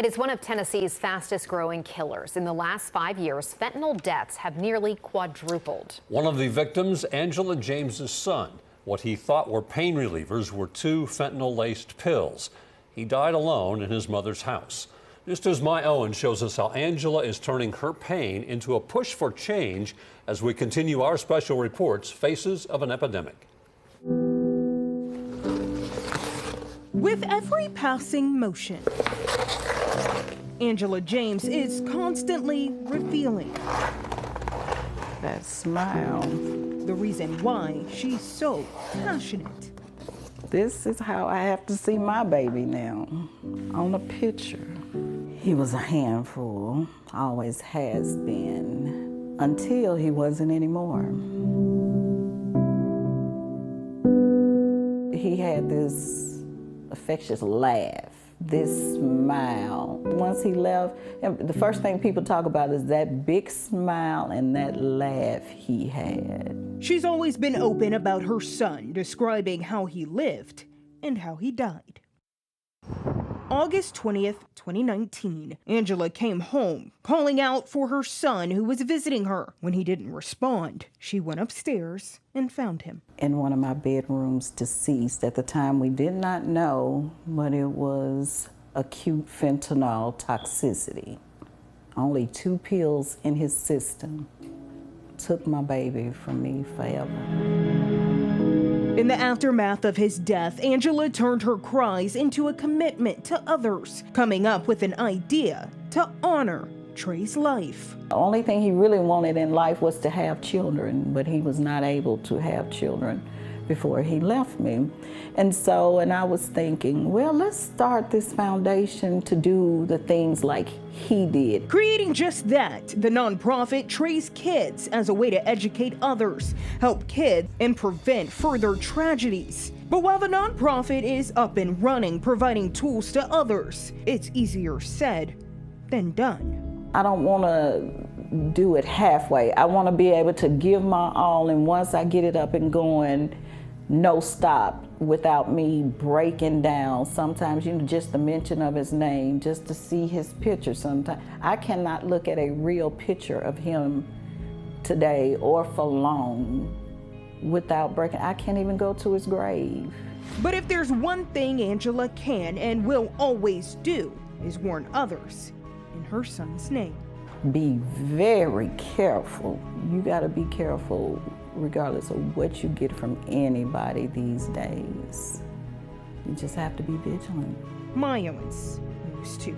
It is one of Tennessee's fastest growing killers. In the last 5 years, fentanyl deaths have nearly quadrupled. One of the victims, Angela James's son. What he thought were pain relievers were 2 fentanyl-laced pills. He died alone in his mother's house. Just as My Owen shows us how Angela is turning her pain into a push for change as we continue our special reports, Faces of an Epidemic. With every passing motion, Angela James is constantly revealing that smile. The reason why she's so passionate. This is how I have to see my baby now, on a picture. He was a handful, always has been, until he wasn't anymore. He had this infectious laugh, this smile. Once he left, the first thing people talk about is that big smile and that laugh he had. She's always been open about her son, describing how he lived and how he died. August 20th, 2019, Angela came home, calling out for her son who was visiting her. When he didn't respond, she went upstairs and found him. In one of my bedrooms, deceased. At the time, we did not know, but it was acute fentanyl toxicity. Only 2 pills in his system took my baby from me forever. In the aftermath of his death, Angela turned her cries into a commitment to others, coming up with an idea to honor Trey's life. The only thing he really wanted in life was to have children, but he was not able to have children before he left me. And I was thinking, well, let's start this foundation to do the things like he did. Creating just that, the nonprofit Trey's Kids as a way to educate others, help kids, and prevent further tragedies. But while the nonprofit is up and running, providing tools to others, it's easier said than done. I don't want to do it halfway. I want to be able to give my all, and once I get it up and going, no stop, without me breaking down. Sometimes, just the mention of his name, just to see his picture sometimes. I cannot look at a real picture of him today or for long without breaking. I can't even go to his grave. But if there's one thing Angela can and will always do, is warn others in her son's name. Be very careful. You gotta be careful regardless of what you get from anybody these days. You just have to be vigilant. My Owens, News 2.